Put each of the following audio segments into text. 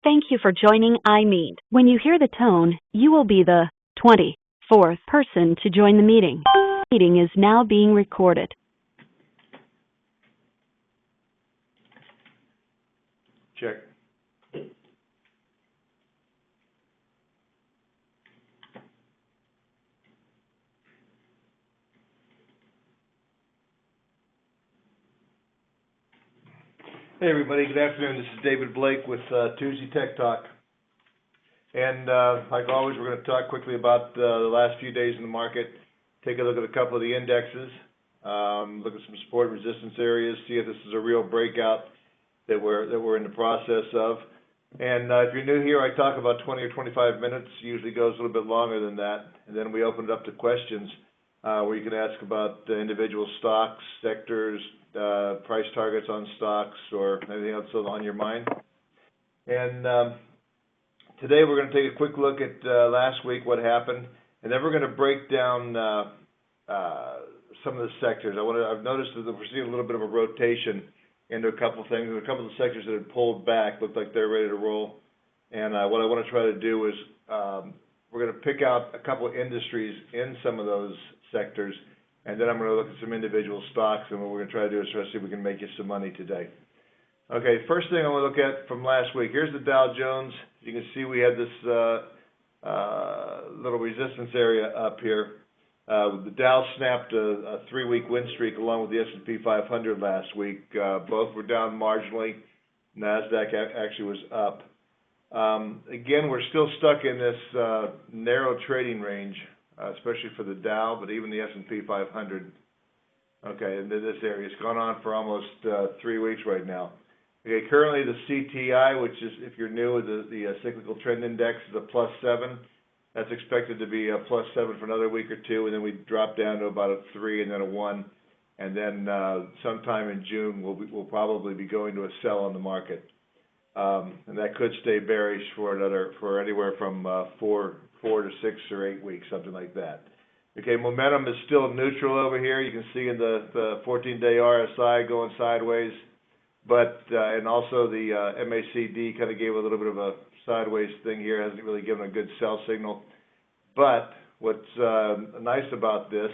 Thank you for joining iMeet. When you hear the tone, you will be the 24th person to join the meeting. The meeting is now being recorded. Check. Hey everybody, good afternoon. This is David Blake with Tuesday Tech Talk. And like always, we're going to talk quickly about the last few days in the market, take a look at a couple of the indexes, look at some support and resistance areas, see if this is a real breakout that we're in the process of. And if you're new here, I talk about 20 or 25 minutes, usually goes a little bit longer than that, and then we open it up to questions where you can ask about individual stocks, sectors, price targets on stocks, or anything else on your mind. And today we're going to take a quick look at last week, what happened, and then we're going to break down some of the sectors. I've noticed that we're seeing a little bit of a rotation into a couple of things. There are a couple of sectors that had pulled back, looked like they're ready to roll. And what I want to try to do is we're going to pick out a couple of industries in some of those sectors, and then I'm going to look at some individual stocks, and what we're going to try to do is try to see if we can make you some money today. Okay, first thing I want to look at from last week, here's the Dow Jones. You can see we had this little resistance area up here. The Dow snapped a 3-week win streak along with the S&P 500 last week. Both were down marginally. NASDAQ actually was up. Again, we're still stuck in this narrow trading range, especially for the Dow, but even the S&P 500. Okay, and this area has gone on for almost 3 weeks right now. Okay, currently the CTI, which is, if you're new, the cyclical trend index is a +7. That's expected to be a +7 for another week or two, and then we drop down to about a 3 and then a 1. And then sometime in June, we'll probably be going to a sell on the market. And that could stay bearish for anywhere from 4 to 6 or 8 weeks, something like that. Okay, momentum is still neutral over here. You can see in the 14-day RSI going sideways, but and also the MACD kind of gave a little bit of a sideways thing here. Hasn't really given a good sell signal. But what's nice about this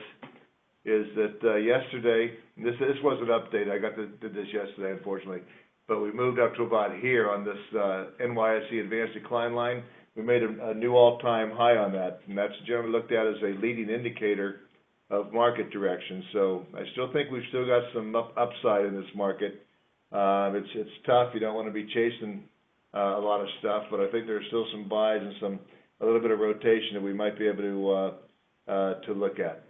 is that yesterday, this was an update. I did this yesterday, unfortunately, but we moved up to about here on this NYSE advanced decline line. We made a new all-time high on that, and that's generally looked at as a leading indicator of market direction. So I still think we've still got some upside in this market. It's tough. You don't want to be chasing a lot of stuff, but I think there's still some buys and a little bit of rotation that we might be able to look at.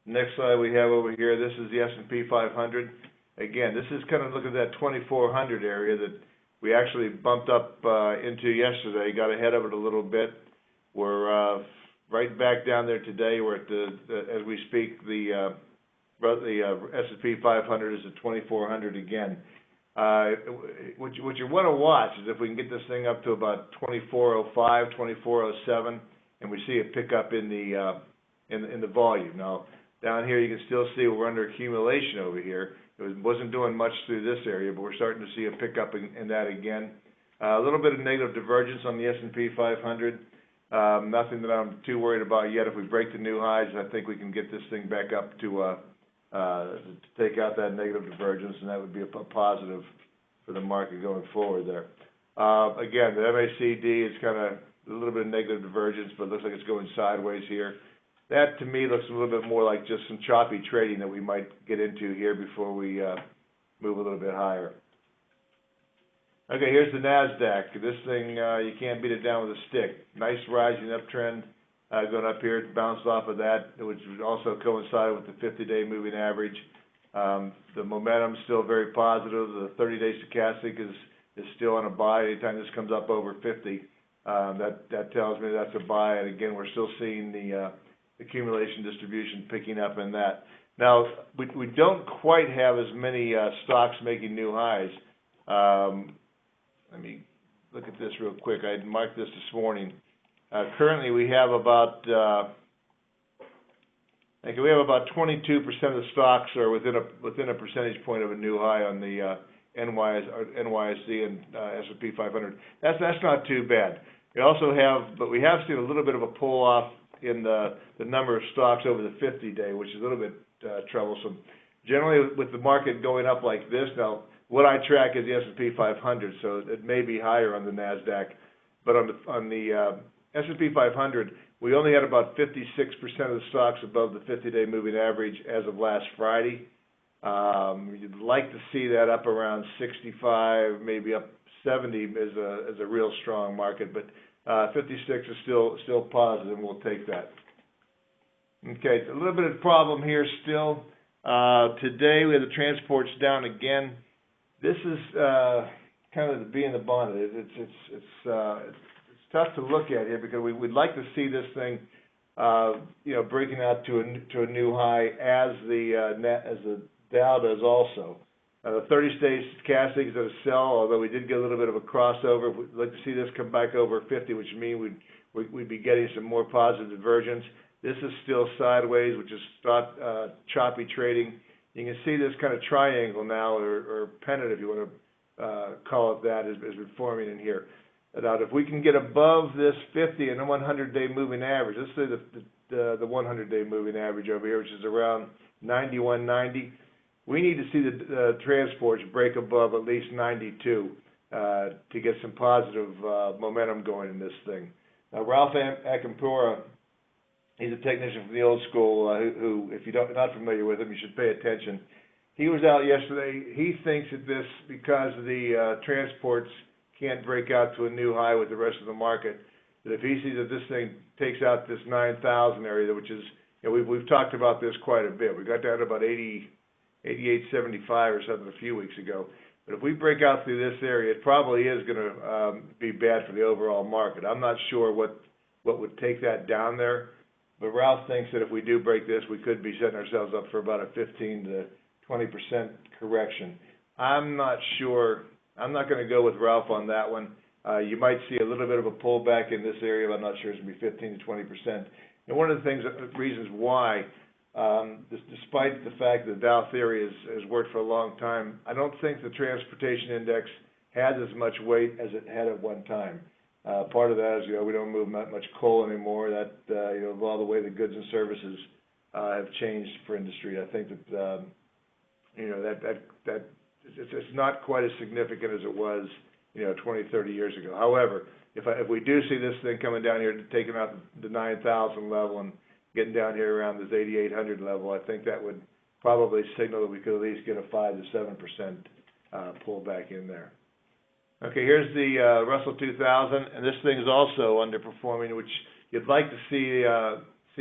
Next slide we have over here, this is the S&P 500. Again, this is kind of looking at that 2400 area that we actually bumped up into yesterday, got ahead of it a little bit. We're right back down there today. We're at as we speak, the S&P 500 is at 2400 again. What you want to watch is if we can get this thing up to about 2405, 2407, and we see a pickup in the volume. Now, down here you can still see we're under accumulation over here. It wasn't doing much through this area, but we're starting to see a pickup in that again. A little bit of negative divergence on the S&P 500. Nothing that I'm too worried about yet. If we break the new highs, I think we can get this thing back up to take out that negative divergence, and that would be a positive for the market going forward there. Again, the MACD is kind of a little bit of negative divergence, but it looks like it's going sideways here. That, to me, looks a little bit more like just some choppy trading that we might get into here before we move a little bit higher. Okay, here's the NASDAQ. This thing, you can't beat it down with a stick. Nice rising uptrend. Going up here, it bounced off of that, which would also coincide with the 50-day moving average. The momentum is still very positive. The 30-day stochastic is still on a buy. Anytime this comes up over 50, that tells me that's a buy. And again, we're still seeing the accumulation distribution picking up in that. Now, we don't quite have as many stocks making new highs. Let me look at this real quick. I marked this morning. Currently, we have about 22% of the stocks are within a percentage point of a new high on the NYSE and S&P 500. That's not too bad. But we have seen a little bit of a pull off in the number of stocks over the 50-day, which is a little bit troublesome. Generally, with the market going up like this, now what I track is the S&P 500, so it may be higher on the Nasdaq, but on the S&P 500, we only had about 56% of the stocks above the 50-day moving average as of last Friday. You'd like to see that up around 65, maybe up 70 is a real strong market, but 56 is still positive, and we'll take that. Okay, a little bit of problem here still. Today we have the transports down again. This is kind of the bee in the bonnet. It's tough to look at here because we'd like to see this thing, breaking out to a new high as the Dow does also. The 30-day stochastic is at a sell, although we did get a little bit of a crossover. We'd like to see this come back over 50, which means we'd be getting some more positive divergence. This is still sideways, which is choppy trading. You can see this kind of triangle now, or pennant, if you want to call it that, is forming in here. Now, if we can get above this 50 and the 100-day moving average, let's say the 100-day moving average over here, which is around 91.90, we need to see the transports break above at least 92 to get some positive momentum going in this thing. Now, Ralph Akampura, he's a technician from the old school who, if you're not familiar with him, you should pay attention. He was out yesterday. He thinks that this, because the transports can't break out to a new high with the rest of the market, that if he sees that this thing takes out this 9,000 area, which is, we've talked about this quite a bit. We got down to about 88.75 or something a few weeks ago. But if we break out through this area, it probably is going to be bad for the overall market. I'm not sure what would take that down there, but Ralph thinks that if we do break this, we could be setting ourselves up for about a 15 to 20% correction. I'm not sure. I'm not going to go with Ralph on that one. You might see a little bit of a pullback in this area, but I'm not sure it's going to be 15 to 20%. And one of the reasons why, despite the fact that the Dow theory has worked for a long time, I don't think the transportation index has as much weight as it had at one time. Part of that is, we don't move that much coal anymore. That, all the way the goods and services have changed for industry. I think that, that it's not quite as significant as it was, 20, 30 years ago. However, if we do see this thing coming down here, taking out the 9,000 level and getting down here around this 8,800 level, I think that would probably signal that we could at least get a 5 to 7% pullback in there. Okay, here's the Russell 2000, and this thing is also underperforming, which you'd like to see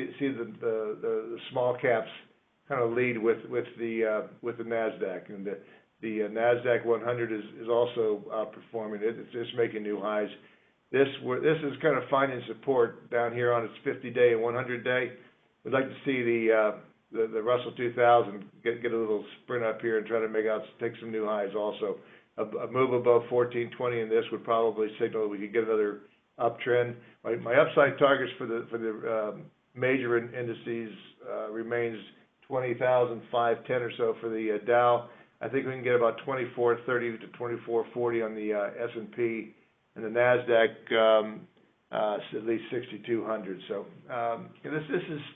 the small caps kind of lead with the Nasdaq, and the Nasdaq 100 is also outperforming. It's just making new highs. This is kind of finding support down here on its 50-day and 100-day. We'd like to see the Russell 2000 get a little sprint up here and try to take some new highs also. A move above 1420 in this would probably signal that we could get another uptrend. My upside targets for the major indices remains 20,510 or so for the Dow. I think we can get about 2430 to 2440 on the S&P, and the Nasdaq at least 6,200. So this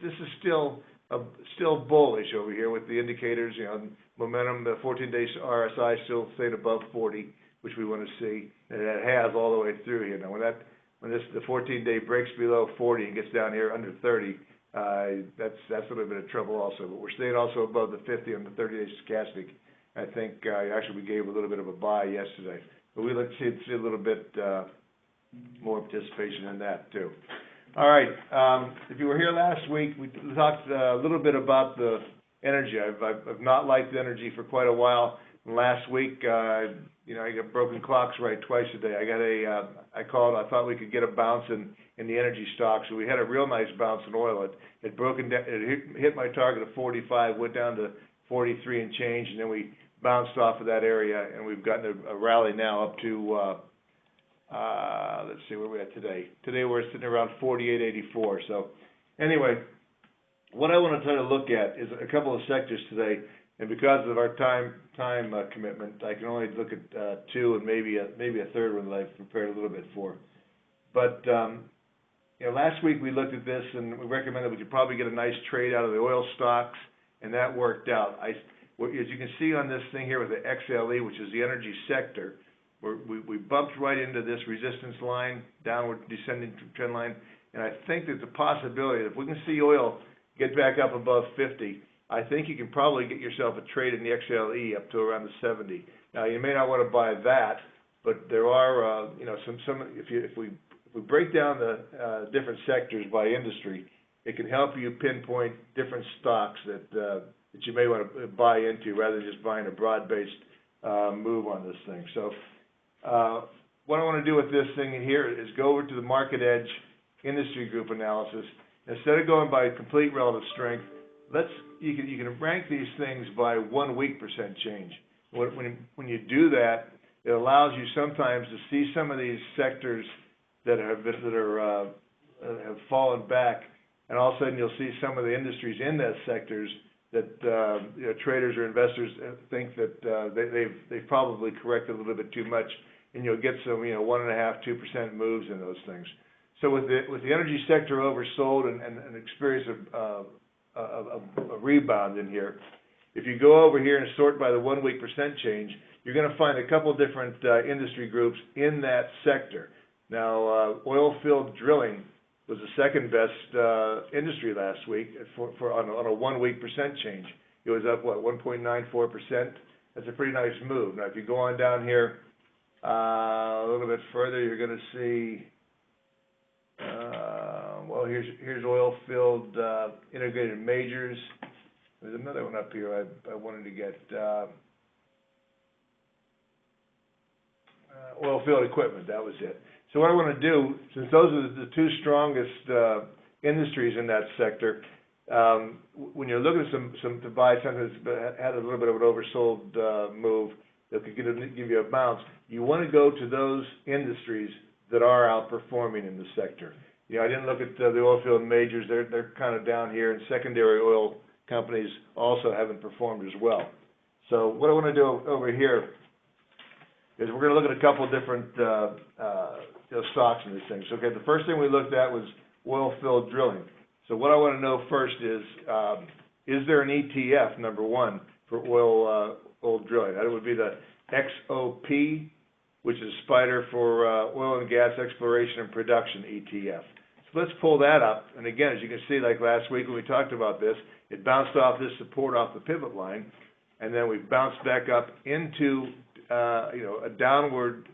is still bullish over here with the indicators. Momentum. The 14-day RSI still stayed above 40, which we want to see, and it has all the way through here. Now, when the 14-day breaks below 40 and gets down here under 30, that's a little bit of trouble also. But we're staying also above the 50 on the 30-day stochastic. I think actually we gave a little bit of a buy yesterday, but we look to see a little bit more participation in that too. All right, if you were here last week, we talked a little bit about the energy. I've not liked the energy for quite a while. Last week, I got broken clocks right twice a day. I thought we could get a bounce in the energy stocks. So we had a real nice bounce in oil. It broken down. It hit my target of 45, went down to 43 and change, and then we bounced off of that area, and we've gotten a rally now up to, let's see where we're at today. Today we're sitting around 48.84. So anyway, what I want to try to look at is a couple of sectors today And because of our time commitment, I can only look at two and maybe a third one that I've prepared a little bit for. But last week we looked at this and we recommended we could probably get a nice trade out of the oil stocks, and that worked out. As you can see on this thing here with the XLE, which is the energy sector, we bumped right into this resistance line, downward descending trend line, and I think there's a possibility that if we can see oil get back up above 50, I think you can probably get yourself a trade in the XLE up to around the 70. Now, you may not want to buy that, but there are, if we break down the different sectors by industry, it can help you pinpoint different stocks that you may want to buy into rather than just buying a broad-based move on this thing. So, what I want to do with this thing here is go over to the Market Edge industry group analysis. Instead of going by complete relative strength, you can rank these things by 1 week percent change. When you do that, it allows you sometimes to see some of these sectors that have fallen back, and all of a sudden you'll see some of the industries in those sectors that traders or investors think that they've probably corrected a little bit too much, and you'll get some 1.5–2% moves in those things. So with the energy sector oversold and experience a rebound in here, if you go over here and sort by the 1 week percent change, you're going to find a couple different industry groups in that sector. Now, oil field drilling was the second best industry last week on a 1 week percent change. It was up 1.94%. That's a pretty nice move. Now, if you go on down here a little bit further, you're going to see. Here's oil field integrated majors. There's another one up here I wanted to get. Oil field equipment, that was it. So what I want to do, since those are the two strongest industries in that sector, when you're looking at to buy something that's had a little bit of an oversold move that could give you a bounce, you want to go to those industries that are outperforming in the sector. I didn't look at the oil field majors. They're kind of down here, and secondary oil companies also haven't performed as well. So what I want to do over here is we're going to look at a couple of different stocks in these things. Okay, the first thing we looked at was oil field drilling. So what I want to know first is there an ETF, number one, for oil drilling? That would be the XOP, which is Spider for Oil and Gas Exploration and Production ETF. So let's pull that up. And again, as you can see, like last week when we talked about this, it bounced off this support off the pivot line, and then we bounced back up into a downward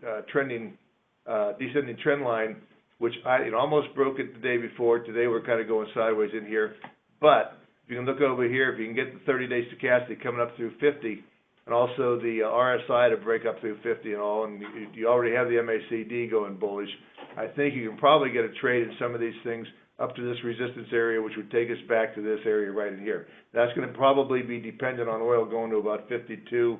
descending trend line, which it almost broke it the day before. Today we're kind of going sideways in here. But if you can look over here, if you can get the 30-day stochastic coming up through 50, and also the RSI to break up through 50 and all, and you already have the MACD going bullish, I think you can probably get a trade in some of these things up to this resistance area, which would take us back to this area right in here. That's going to probably be dependent on oil going to about $50 to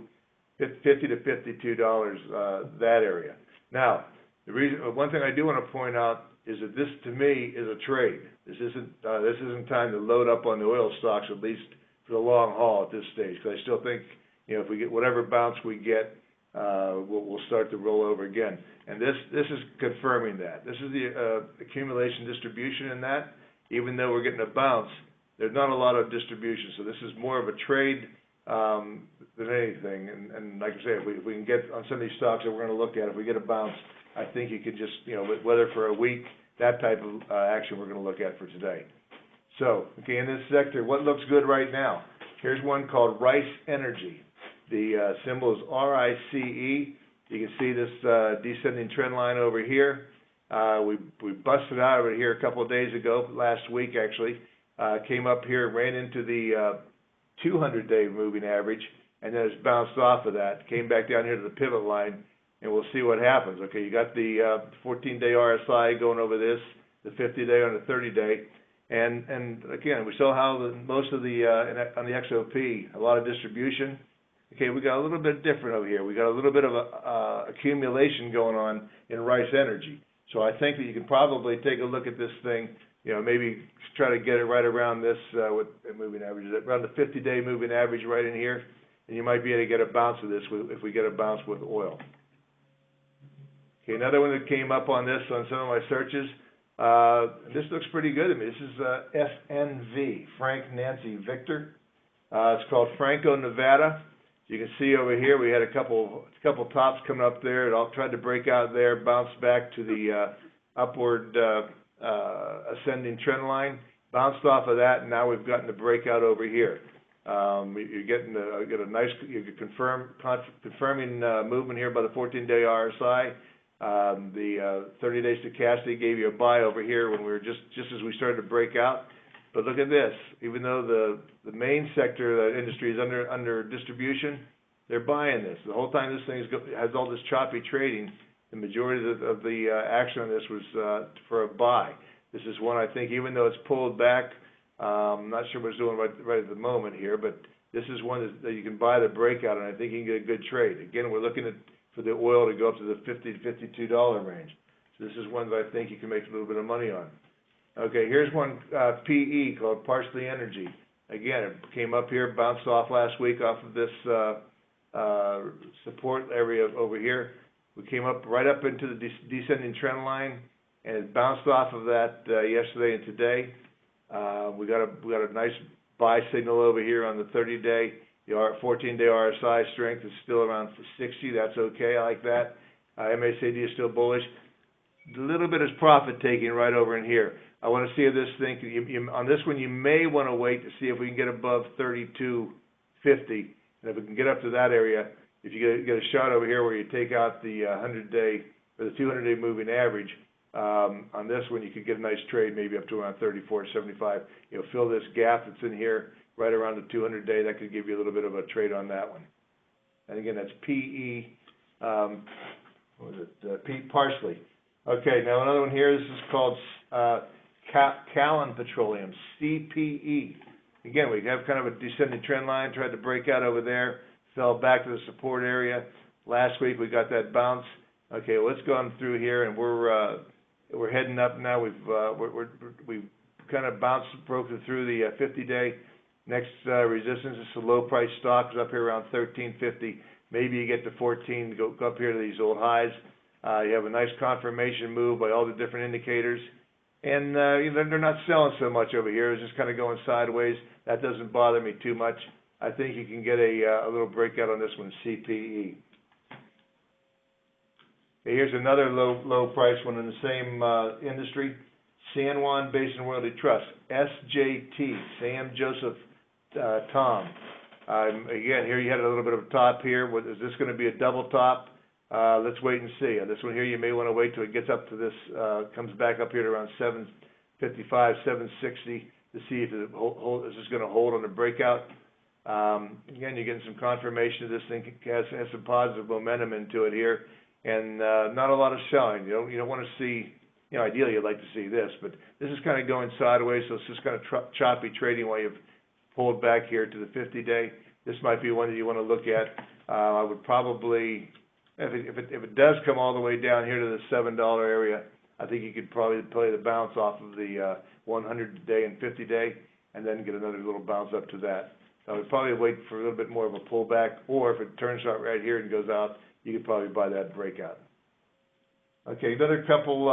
$52, that area. Now, one thing I do want to point out is that this, to me, is a trade. This isn't time to load up on the oil stocks, at least for the long haul at this stage, because I still think, if we get whatever bounce we get, we'll start to roll over again. And this is confirming that. This is the accumulation distribution in that. Even though we're getting a bounce, there's not a lot of distribution. So this is more of a trade than anything. And like I say, if we can get on some of these stocks that we're going to look at, if we get a bounce, I think you could just, whether for a week, that type of action we're going to look at for today. So, okay, in this sector, what looks good right now? Here's one called Rice Energy. The symbol is RICE. You can see this descending trend line over here. We busted out of it here a couple of days ago, last week actually. Came up here, ran into the 200-day moving average, and then it's bounced off of that. Came back down here to the pivot line, and we'll see what happens. Okay, you got the 14-day RSI going over this, the 50-day on the 30-day. And again, we saw how most of the, on the XOP, a lot of distribution. Okay, we got a little bit different over here. We got a little bit of accumulation going on in Rice Energy. So I think that you can probably take a look at this thing, maybe try to get it right around this, with moving averages, around the 50-day moving average right in here, and you might be able to get a bounce of this if we get a bounce with oil. Okay, another one that came up on this on some of my searches, this looks pretty good to me. This is FNV, Frank Nancy Victor. It's called Franco, Nevada. You can see over here we had a couple tops coming up there. It all tried to break out there, bounced back to the upward ascending trend line, bounced off of that, and now we've gotten the breakout over here. You're getting confirming movement here by the 14-day RSI. The 30-day stochastic gave you a buy over here when we were just as we started to break out. But look at this. Even though the main sector of the industry is under distribution, they're buying this. The whole time this thing has all this choppy trading, the majority of the action on this was for a buy. This is one I think, even though it's pulled back, I'm not sure what it's doing right at the moment here, but this is one that you can buy the breakout, and I think you can get a good trade. Again, we're looking for the oil to go up to the $50 to $52 range. So this is one that I think you can make a little bit of money on. Okay, here's one PE called Parsley Energy. Again, it came up here, bounced off last week off of this support area over here. We came up right up into the descending trend line, and it bounced off of that yesterday and today. We got a nice buy signal over here on the 30-day. The 14-day RSI strength is still around 60. That's okay. I like that. MACD is still bullish. A little bit is profit taking right over in here. I want to see if this thing, on this one, you may want to wait to see if we can get above 32.50. And if we can get up to that area, if you get a shot over here where you take out the 100-day or the 200-day moving average, on this one, you could get a nice trade, maybe up to around 34.75. Fill this gap that's in here right around the 200-day. That could give you a little bit of a trade on that one. And again, that's PE. What was it? Pete Parsley. Okay, now another one here. This is called Callan Petroleum, CPE. Again, we have kind of a descending trend line. Tried to break out over there, fell back to the support area. Last week we got that bounce. Okay, well, let's go on through here, and we're heading up now. We've kind of broken through the 50-day. Next resistance is the low price stock is up here around 13.50. Maybe you get to 14, go up here to these old highs. You have a nice confirmation move by all the different indicators, and they're not selling so much over here. It's just kind of going sideways. That doesn't bother me too much. I think you can get a little breakout on this one, CPE. Okay, here's another low price one in the same industry, San Juan Basin Royalty Trust, SJT, Sam Joseph Tom. Again, here you had a little bit of a top here. Is this going to be a double top? Let's wait and see. On this one here, you may want to wait till it gets up to this, comes back up here to around 755, 760 to see if is this going to hold on the breakout. Again, you're getting some confirmation that this thing has some positive momentum into it here, and not a lot of selling. You don't want to see, ideally you'd like to see this, but this is kind of going sideways, so it's just kind of choppy trading while you've pulled back here to the 50-day. This might be one that you want to look at. I would probably, if it does come all the way down here to the $7 area, I think you could probably play the bounce off of the 100-day and 50-day, and then get another little bounce up to that. So I would probably wait for a little bit more of a pullback, or if it turns out right here and goes out, you could probably buy that breakout. Okay, another couple,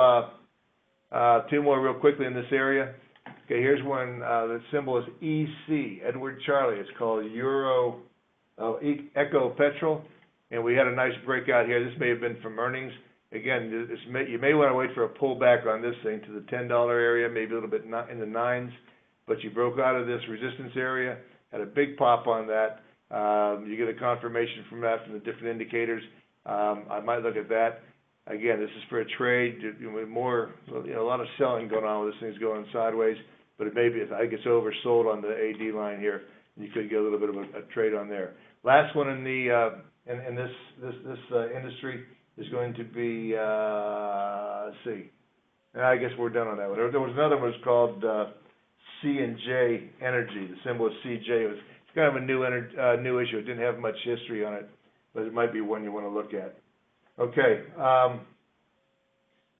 two more real quickly in this area. Okay, here's one, the symbol is EC, Edward Charlie. It's called Echo Petrol, and we had a nice breakout here. This may have been from earnings. Again, you may want to wait for a pullback on this thing to the $10 area, maybe a little bit in the 9s, but you broke out of this resistance area, had a big pop on that. You get a confirmation from that from the different indicators. I might look at that. Again, this is for a trade. A lot of selling going on with this thing's going sideways, but it may be, I think it's oversold on the AD line here, and you could get a little bit of a trade on there. Last one in the in this industry is going to be let's see. I guess we're done on that one. There was another one called C&J Energy. The symbol is CJ. It's kind of a new issue. It didn't have much history on it, but it might be one you want to look at. Okay.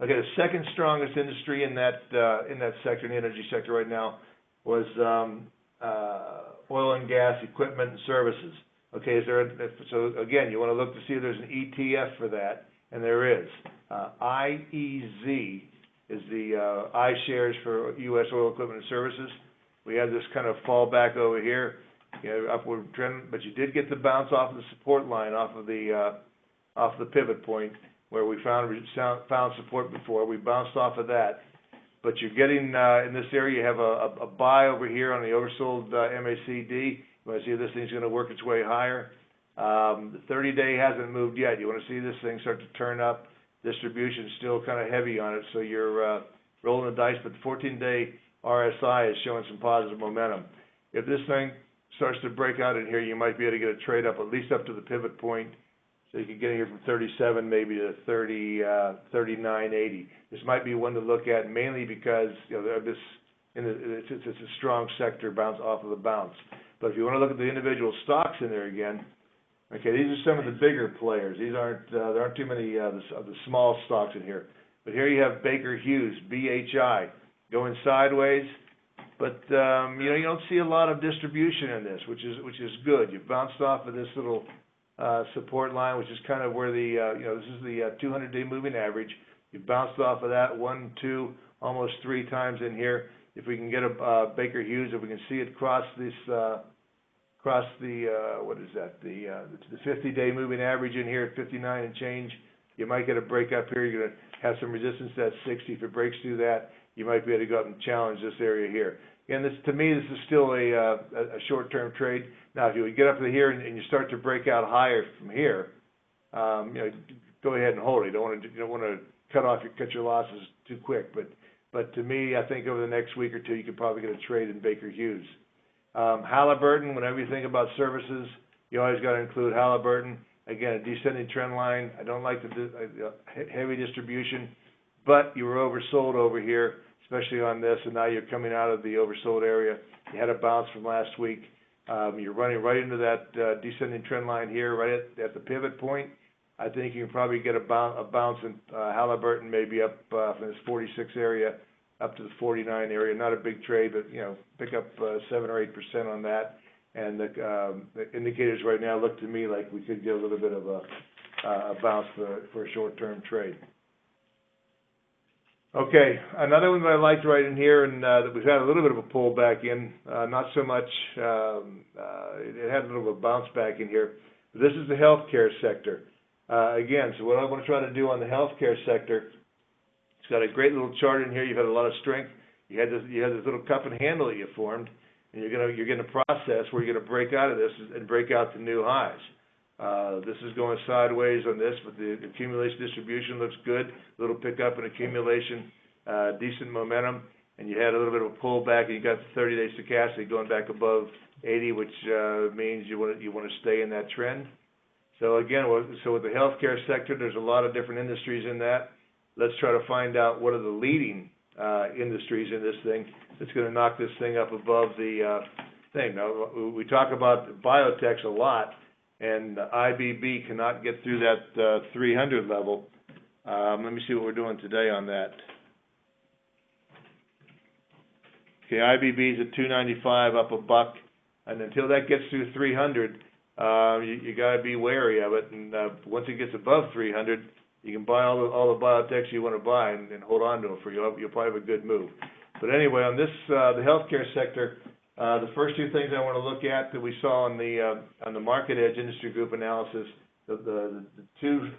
Okay, the second strongest industry in that sector, in the energy sector right now, was oil and gas equipment and services. Okay, so again, you want to look to see if there's an ETF for that, and there is. IEZ is the iShares for U.S. oil equipment and services. We have this kind of fallback over here, upward trend, but you did get the bounce off of the support line, off of the pivot point where we found support before. We bounced off of that, but you're getting in this area. You have a buy over here on the oversold MACD. You want to see if this thing's going to work its way higher. The 30-day hasn't moved yet. You want to see this thing start to turn up. Distribution's still kind of heavy on it, so you're rolling the dice. But the 14-day RSI is showing some positive momentum. If this thing starts to break out in here, you might be able to get a trade up, at least up to the pivot point. So you could get here from 37 maybe to 39.80. This might be one to look at, mainly because it's a strong sector bounce off of the bounce. But if you want to look at the individual stocks in there again, okay, these are some of the bigger players. These aren't there aren't too many of the small stocks in here. But here you have Baker Hughes, BHI, going sideways. But you don't see a lot of distribution in this, which is good. You bounced off of this little support line, which is kind of where this is the 200-day moving average. You bounced off of that 1, 2, almost 3 times in here. If we can get a Baker Hughes, if we can see it cross this, what is that? The 50-day moving average in here at 59 and change. You might get a break up here. You're going to have some resistance at 60. If it breaks through that, you might be able to go up and challenge this area here. Again, to me, this is still a short-term trade. Now, if you get up to here and you start to break out higher from here, go ahead and hold it. You don't want to cut your losses too quick. But to me, I think over the next week or two, you could probably get a trade in Baker Hughes. Halliburton, whenever you think about services, you always got to include Halliburton. Again, a descending trend line. I don't like the heavy distribution, but you were oversold over here, especially on this, and now you're coming out of the oversold area. You had a bounce from last week. You're running right into that descending trend line here, right at the pivot point. I think you can probably get a bounce in Halliburton, maybe up from this 46 area up to the 49 area. Not a big trade, but pick up 7 or 8% on that. And the indicators right now look to me like we could get a little bit of a bounce for a short-term trade. Okay, another one that I liked right in here, and that we've had a little bit of a pullback in, not so much, it had a little bit of a bounce back in here. But this is the healthcare sector. Again, so what I want to try to do on the healthcare sector, it's got a great little chart in here. You've had a lot of strength. You had this little cup and handle that you formed, and you're getting a process where you're going to break out of this and break out to new highs. This is going sideways on this, but the accumulation distribution looks good. A little pickup in accumulation, decent momentum, and you had a little bit of a pullback, and you got the 30-day stochastic going back above 80, which means you want to stay in that trend. So again, with the healthcare sector, there's a lot of different industries in that. Let's try to find out what are the leading industries in this thing that's going to knock this thing up above the thing. Now, we talk about biotechs a lot, and IBB cannot get through that 300 level. Let me see what we're doing today on that. Okay, IBB is at 295, up $1, and until that gets through 300, you got to be wary of it. And once it gets above 300, you can buy all the biotechs you want to buy and hold on to them for you'll probably have a good move. But anyway, on this the healthcare sector, the first two things I want to look at that we saw on the Market Edge Industry Group analysis, the two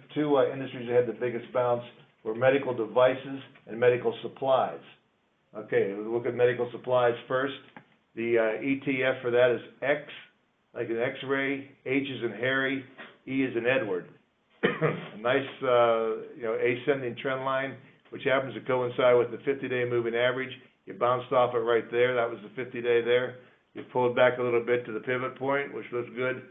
industries that had the biggest bounce were medical devices and medical supplies. Okay, we'll look at medical supplies first. The ETF for that is X, like an X-ray, H is in Harry, E is in Edward. A nice, ascending trend line, which happens to coincide with the 50-day moving average. You bounced off it right there. That was the 50-day there. You pulled back a little bit to the pivot point, which looks good.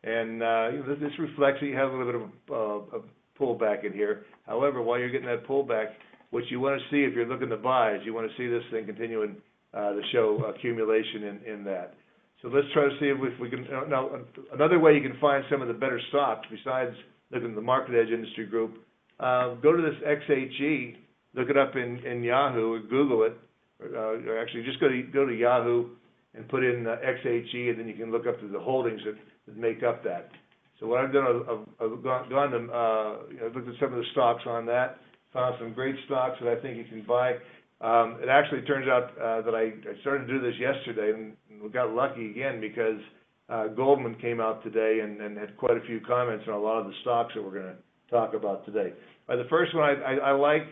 And this reflects that you have a little bit of a pullback in here. However, while you're getting that pullback, what you want to see if you're looking to buy is you want to see this thing continuing to show accumulation in that. So let's try to see if we can. Now, another way you can find some of the better stocks besides looking at the Market Edge Industry Group, go to this XHE look it up in Yahoo or Google it, or actually just go to Yahoo and put in XHE, and then you can look up to the holdings that make up that. So what I've done, I've gone to, looked at some of the stocks on that, found some great stocks that I think you can buy. It actually turns out that I started to do this yesterday, and we got lucky again because Goldman came out today and had quite a few comments on a lot of the stocks that we're going to talk about today. The first one, I like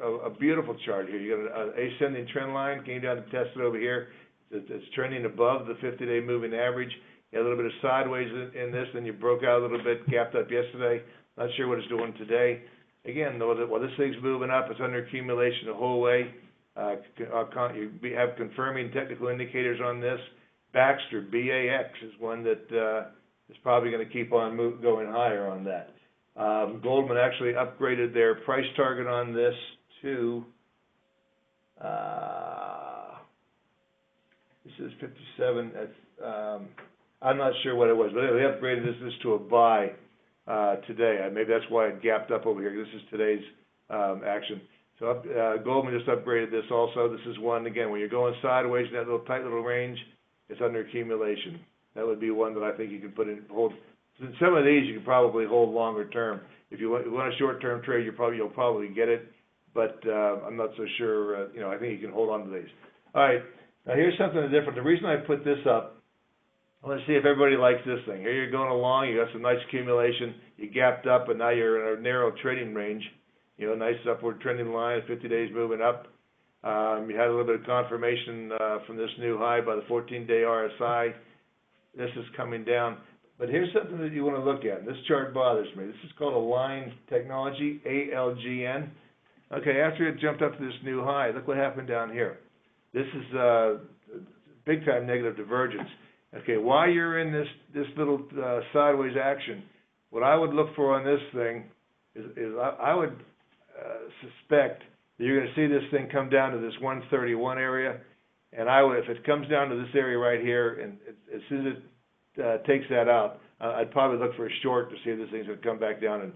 a beautiful chart here. You got an ascending trend line, came down to test it over here. It's trending above the 50-day moving average. You had a little bit of sideways in this, then you broke out a little bit, gapped up yesterday. Not sure what it's doing today. Again, though, while this thing's moving up, it's under accumulation the whole way. You have confirming technical indicators on this. Baxter, BAX, is one that is probably going to keep on going higher on that. Goldman actually upgraded their price target on this to, this is 57. I'm not sure what it was, but they upgraded this to a buy today. Maybe that's why it gapped up over here. This is today's action. So Goldman just upgraded this also. This is one, again, when you're going sideways in that little tight little range, it's under accumulation. That would be one that I think you can put in, hold. Some of these you can probably hold longer term. If you want a short-term trade, you'll probably get it, but I'm not so sure. I think you can hold on to these. All right, now here's something different. The reason I put this up, I want to see if everybody likes this thing. Here you're going along, you got some nice accumulation, you gapped up, and now you're in a narrow trading range. Nice upward trending line, 50 days moving up. You had a little bit of confirmation from this new high by the 14-day RSI. This is coming down. But here's something that you want to look at. This chart bothers me. This is called Align Technology, ALGN. Okay, after it jumped up to this new high, look what happened down here. This is big-time negative divergence. Okay, while you're in this little sideways action, what I would look for on this thing is I would suspect that you're going to see this thing come down to this 131 area, and if it comes down to this area right here, and as soon as it takes that out, I'd probably look for a short to see if this thing's going to come back down and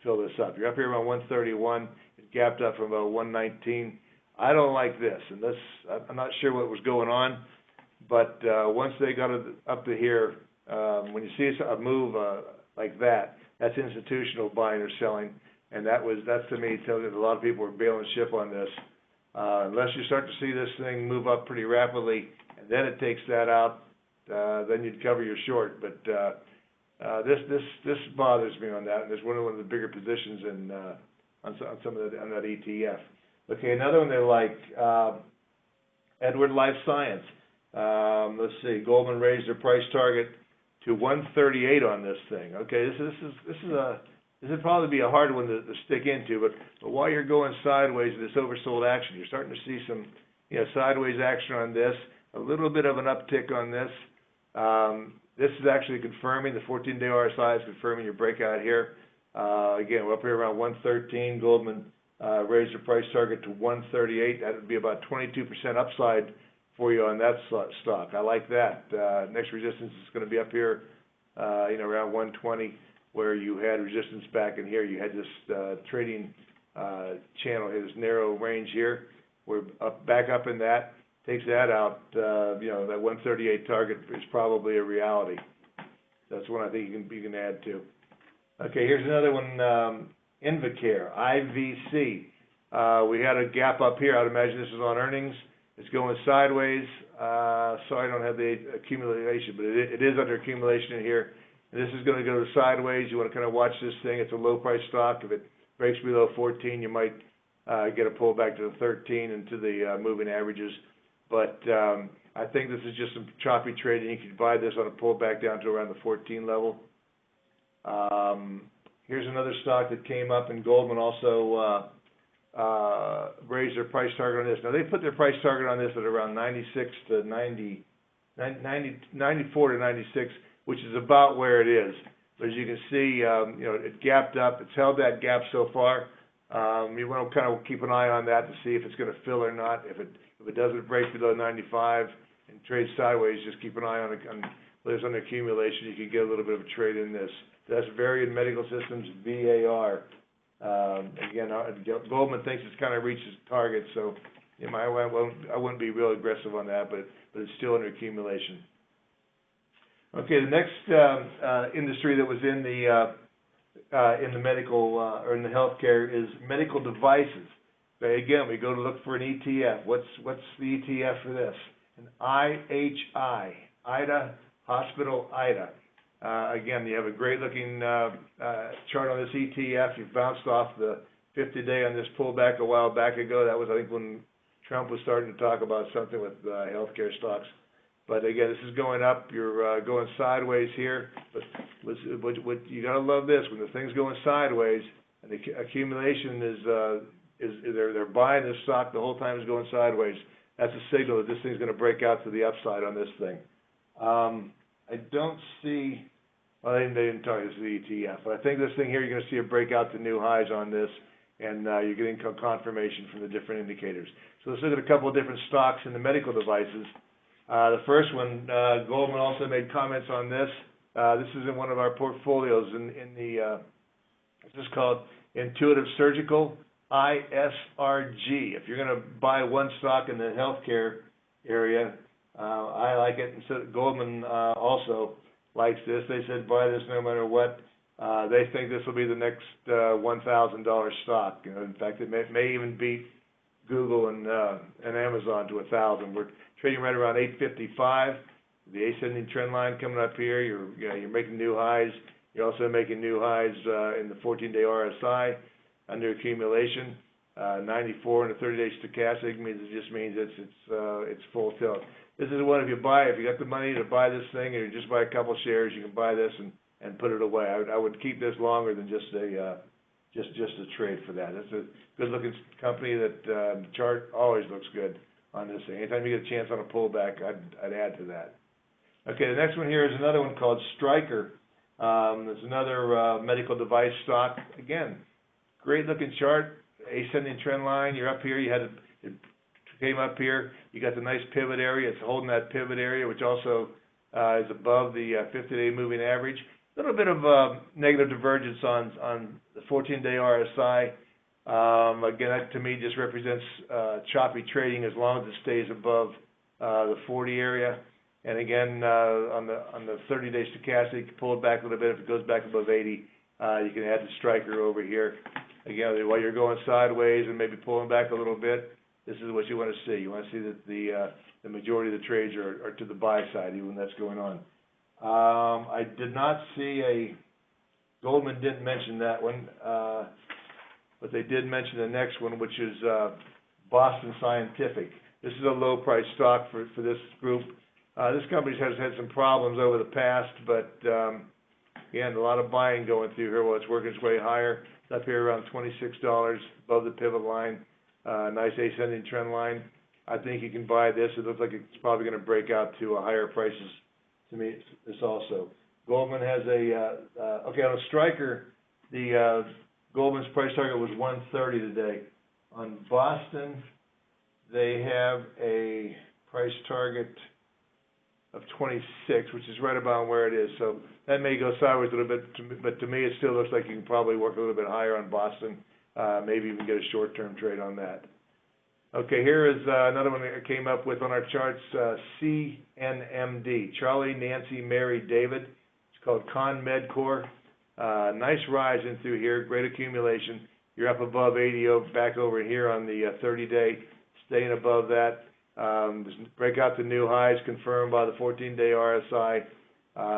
fill this up. You're up here around 131, it gapped up from about 119. I don't like this, and I'm not sure what was going on, but once they got it up to here, when you see a move like that, that's institutional buying or selling, and that's to me tells you that a lot of people are bailing ship on this. Unless you start to see this thing move up pretty rapidly, and then it takes that out, then you'd cover your short. But this bothers me on that, and it's one of the bigger positions on that ETF. Okay, another one they like, Edward Life Science. Let's see, Goldman raised their price target to 138 on this thing. Okay, this would probably be a hard one to stick into, but while you're going sideways in this oversold action, you're starting to see some sideways action on this, a little bit of an uptick on this. This is actually confirming, the 14-day RSI is confirming your breakout here. Again, we're up here around 113. Goldman raised their price target to 138. That would be about 22% upside for you on that stock. I like that. Next resistance is going to be up here, around 120, where you had resistance back in here. You had this trading channel here, this narrow range here. We're back up in that. Takes that out. That 138 target is probably a reality. That's one I think you can add to. Okay, here's another one. Invacare, IVC. We had a gap up here. I'd imagine this is on earnings. It's going sideways. Sorry, I don't have the accumulation, but it is under accumulation in here. And this is going to go sideways. You want to kind of watch this thing. It's a low price stock. If it breaks below 14, you might get a pullback to the 13 and to the moving averages. But I think this is just some choppy trading. You could buy this on a pullback down to around the 14 level. Here's another stock that came up, and Goldman also raised their price target on this. Now, they put their price target on this at around 96 to 90, 94 to 96, which is about where it is. But as you can see, it gapped up. It's held that gap so far. You want to kind of keep an eye on that to see if it's going to fill or not. If it doesn't break below 95 and trade sideways, just keep an eye on whether it's under accumulation. You can get a little bit of a trade in this. That's Varian Medical Systems, VAR. Again, Goldman thinks it's kind of reached its target, so you know, I wouldn't be real aggressive on that, but it's still under accumulation. Okay, the next industry that was in the medical or in the healthcare is medical devices. Okay, again, we go to look for an ETF. What's the ETF for this? An IHI, Ida Hospital Ida. Again, you have a great looking chart on this ETF. You've bounced off the 50-day on this pullback a while back ago. That was, I think, when Trump was starting to talk about something with healthcare stocks. But again, this is going up. You're going sideways here. But what you gotta love this: when the thing's going sideways and the accumulation is they're buying this stock the whole time it's going sideways. That's a signal that this thing's going to break out to the upside on this thing. I don't see. Well, they didn't tell you this is the ETF, but I think this thing here you're going to see a breakout to new highs on this, and you're getting confirmation from the different indicators. So let's look at a couple of different stocks in the medical devices. The first one, Goldman also made comments on this. This is in one of our portfolios in the, this is called Intuitive Surgical, ISRG. If you're going to buy one stock in the healthcare area, I like it. And so Goldman also likes this. They said buy this no matter what. They think this will be the next $1,000 stock. You know, in fact, it may even beat Google and Amazon to 1,000. We're trading right around 855. The ascending trend line coming up here. You're making new highs. You're also making new highs in the 14-day RSI under accumulation. 94 in the 30-day stochastic means it just means it's full tilt. This is one if you got the money to buy this thing, or you just buy a couple shares, you can buy this and put it away. I would keep this longer than just a trade for that. It's a good-looking company that the chart always looks good on this thing. Anytime you get a chance on a pullback, I'd add to that. Okay, the next one here is another one called Stryker. There's another medical device stock. Again, great-looking chart, ascending trend line. You're up here. It came up here. You got the nice pivot area. It's holding that pivot area, which also is above the 50-day moving average. A little bit of negative divergence on the 14-day RSI. Again, that to me just represents choppy trading as long as it stays above the 40 area. And again, on the 30-day stochastic, pull it back a little bit. If it goes back above 80, you can add the Stryker over here. Again, while you're going sideways and maybe pulling back a little bit, this is what you want to see. You want to see that the majority of the trades are to the buy side, even when that's going on. I did not see Goldman didn't mention that one, but they did mention the next one, which is Boston Scientific. This is a low price stock for this group. This company has had some problems over the past, but again, a lot of buying going through here while it's working its way higher. It's up here around $26 above the pivot line. Nice ascending trend line. I think you can buy this. It looks like it's probably going to break out to higher prices. To me, this also. Goldman has okay, on a Stryker, the Goldman's price target was 130 today. On Boston, they have a price target of 26, which is right about where it is. So that may go sideways a little bit, but to me, it still looks like you can probably work a little bit higher on Boston, maybe even get a short-term trade on that. Okay, here is another one that I came up with on our charts, CNMD, Charlie, Nancy, Mary, David. It's called ConMedCore. Nice rise in through here, great accumulation. You're up above 80, back over here on the 30-day, staying above that. Break out the new highs confirmed by the 14-day RSI.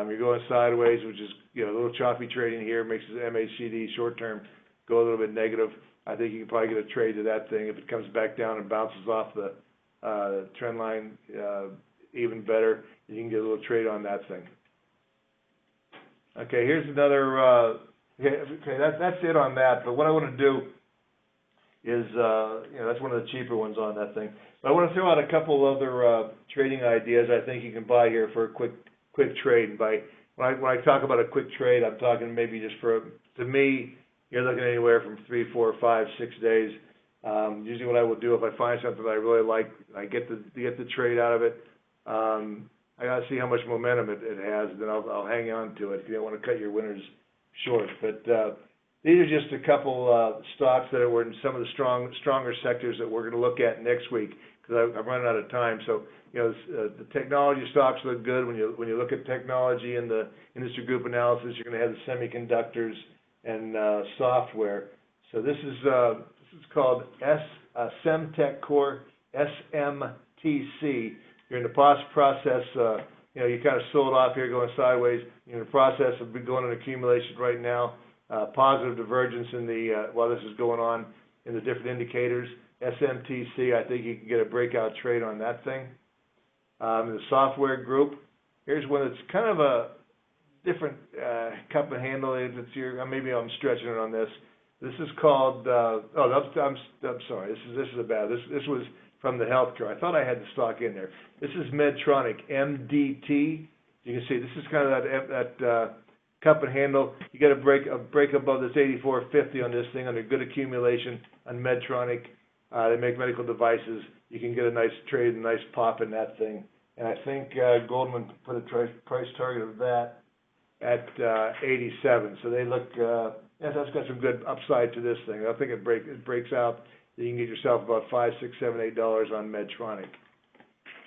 You're going sideways, which is a little choppy trading here, makes the MACD short-term go a little bit negative. I think you can probably get a trade to that thing. If it comes back down and bounces off the trend line, even better. You can get a little trade on that thing. Okay, here's another. Okay, that's it on that. But what I want to do is, that's one of the cheaper ones on that thing. But I want to throw out a couple other trading ideas I think you can buy here for a quick trade. When I talk about a quick trade, I'm talking maybe just to me, you're looking anywhere from 3, 4, 5, 6 days. Usually what I will do if I find something that I really like, I get the trade out of it. I got to see how much momentum it has, then I'll hang on to it. You don't want to cut your winners short. But these are just a couple stocks that were in some of the stronger sectors that we're going to look at next week because I'm running out of time. So, the technology stocks look good. When you look at technology in the industry group analysis, you're going to have the semiconductors and software. So this is called Semtech Core, SMTC. You're in the process. You kind of sold off here, going sideways. You're in the process of going in accumulation right now. Positive divergence in the while this is going on in the different indicators. SMTC, I think you can get a breakout trade on that thing. In the software group, here's one that's kind of a different cup of handle. Maybe I'm stretching it on this. This is called. I'm sorry. This is a bad. This was from the healthcare. I thought I had the stock in there. This is Medtronic, MDT. You can see this is kind of that cup and handle. You got to break above this 84.50 on this thing under good accumulation on Medtronic. They make medical devices. You can get a nice trade, a nice pop in that thing. And I think Goldman put a price target of that at 87. So they look, that's got some good upside to this thing. I think it breaks out. You can get yourself about $5, $6, $7, $8 on Medtronic.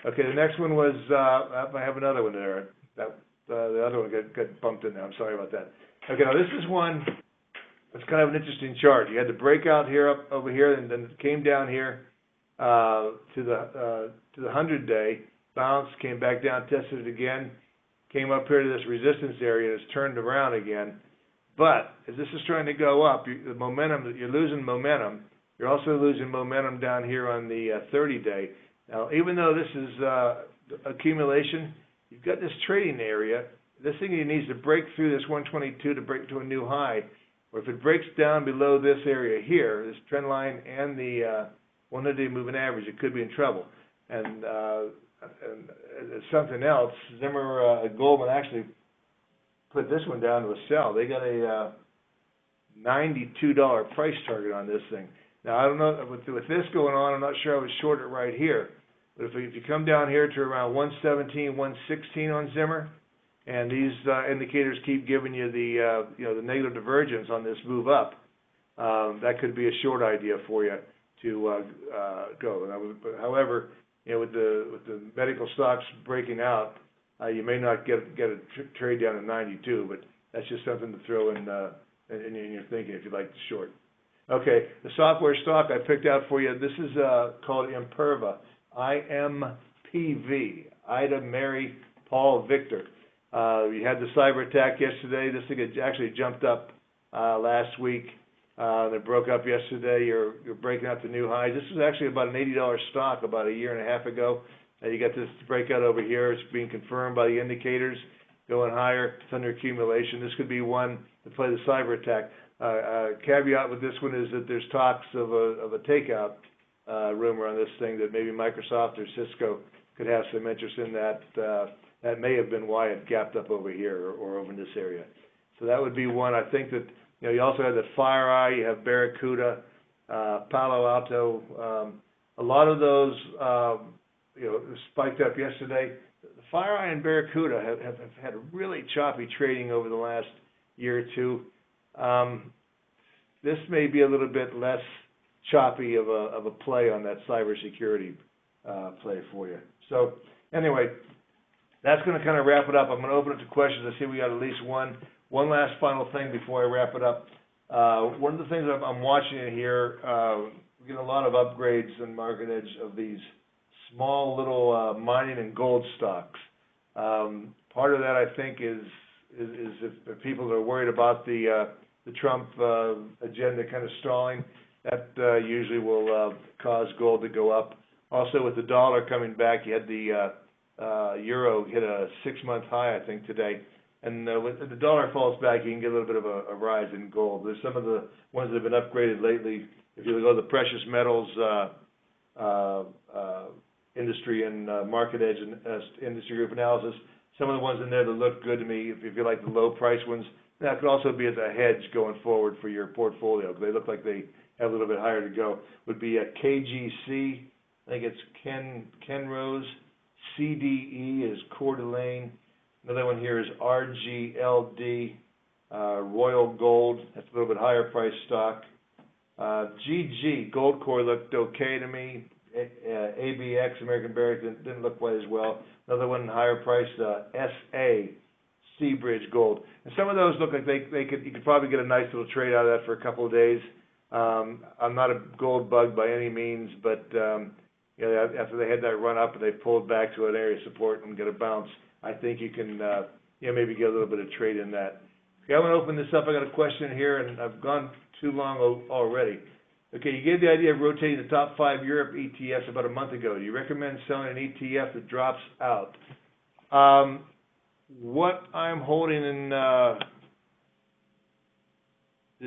Okay, the next one was, I have another one there. The other one got bumped in there. I'm sorry about that. Okay, now this is one. It's kind of an interesting chart. You had the breakout here up over here, and then it came down here to the 100-day, bounced, came back down, tested it again, came up here to this resistance area, and it's turned around again. But as this is trying to go up, the momentum, you're losing momentum. You're also losing momentum down here on the 30-day. Now, even though this is accumulation, you've got this trading area. This thing needs to break through this 122 to break to a new high. Or if it breaks down below this area here, this trend line and the 100-day moving average, it could be in trouble. And something else, Zimmer Goldman actually put this one down to a sell. They got a $92 price target on this thing. Now, I don't know, with this going on, I'm not sure I would short it right here. But if you come down here to around 117, 116 on Zimmer, and these indicators keep giving you the negative divergence on this move up, that could be a short idea for you to go. However, with the medical stocks breaking out, you may not get a trade down to 92, but that's just something to throw in your thinking if you'd like to short. Okay, the software stock I picked out for you. This is called Imperva, IMPV, Ida, Mary, Paul, Victor. You had the cyber attack yesterday. This thing had actually jumped up last week. It broke up yesterday. You're breaking out the new highs. This was actually about an $80 stock about a year and a half ago. You got this breakout over here. It's being confirmed by the indicators going higher. It's under accumulation. This could be one to play the cyber attack. Caveat with this one is that there's talks of a takeout rumor on this thing that maybe Microsoft or Cisco could have some interest in that. That may have been why it gapped up over here or over in this area. So that would be one. I think that you also have the FireEye, you have Barracuda, Palo Alto. A lot of those spiked up yesterday. The FireEye and Barracuda have had really choppy trading over the last year or two. This may be a little bit less choppy of a play on that cybersecurity play for you. So anyway, that's going to kind of wrap it up. I'm going to open it to questions. I see we got at least one last final thing before I wrap it up. One of the things I'm watching in here, we get a lot of upgrades in Market Edge of these small little mining and gold stocks. Part of that, I think, is if people are worried about the Trump agenda kind of stalling, that usually will cause gold to go up. Also, with the dollar coming back, you had the euro hit a 6-month high, I think, today. And when the dollar falls back, you can get a little bit of a rise in gold. There's some of the ones that have been upgraded lately. If you go to the precious metals industry and Market Edge and industry group analysis, some of the ones in there that look good to me, if you like the low price ones, that could also be as a hedge going forward for your portfolio. They look like they have a little bit higher to go. Would be a KGC. I think it's Kenrose. CDE is Coeur d'Alene. Another one here is RGLD. Royal Gold, that's a little bit higher price stock. GG, Gold Core looked okay to me. ABX, American Barrick, didn't look quite as well. Another one higher priced, SA, Seabridge Gold. And some of those look like you could probably get a nice little trade out of that for a couple of days. I'm not a gold bug by any means, but after they had that run up and they pulled back to an area of support and get a bounce, I think you can maybe get a little bit of trade in that. Okay, I'm going to open this up. I got a question here, and I've gone too long already. Okay, you gave the idea of rotating the top 5 Europe ETFs about a month ago. Do you recommend selling an ETF that drops out? What I'm holding in the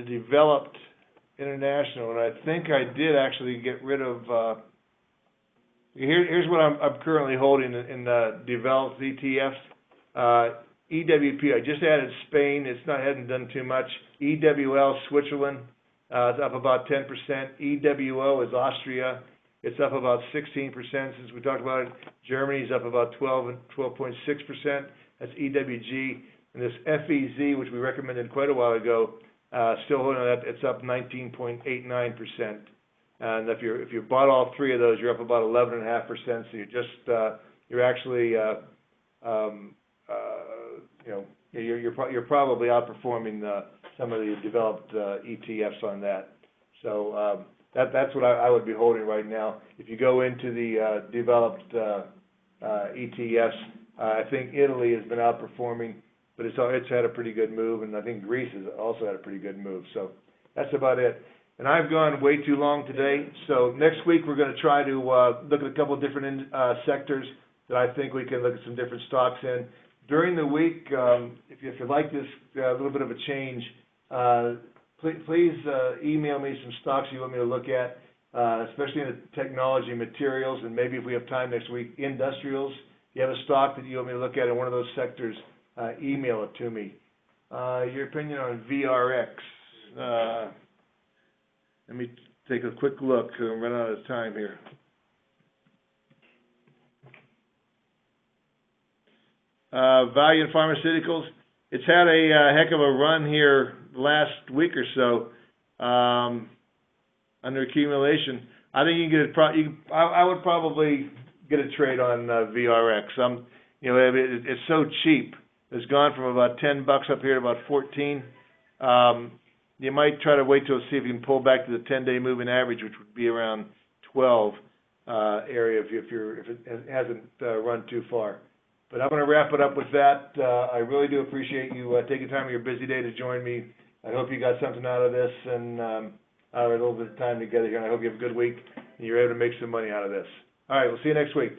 developed international, and I think I did actually get rid of. Here's what I'm currently holding in developed ETFs. EWP, I just added Spain. Hadn't done too much. EWL, Switzerland, it's up about 10%. EWO is Austria. It's up about 16% since we talked about it. Germany's up about 12.6%. That's EWG. And this FEZ, which we recommended quite a while ago, still holding on that. It's up 19.89%. And if you bought all 3 of those, you're up about 11.5%. So you're actually you're probably outperforming some of the developed ETFs on that. So that's what I would be holding right now. If you go into the developed ETFs, I think Italy has been outperforming, but it's had a pretty good move, and I think Greece has also had a pretty good move. So that's about it. And I've gone way too long today. So next week we're going to try to look at a couple of different sectors that I think we can look at some different stocks in. During the week, if you like this a little bit of a change, please email me some stocks you want me to look at, especially in the technology materials, and maybe if we have time next week, industrials. If you have a stock that you want me to look at in one of those sectors, email it to me. Your opinion on VRX? Let me take a quick look. I'm running out of time here. Value in pharmaceuticals. It's had a heck of a run here last week or so under accumulation. I think you can get it. I would probably get a trade on VRX. It's so cheap. It's gone from about $10 up here to about 14. You might try to wait till see if you can pull back to the 10-day moving average, which would be around 12 area if it hasn't run too far. But I'm going to wrap it up with that. I really do appreciate you taking time of your busy day to join me. I hope you got something out of this and a little bit of time together here. And I hope you have a good week and you're able to make some money out of this. All right, we'll see you next week.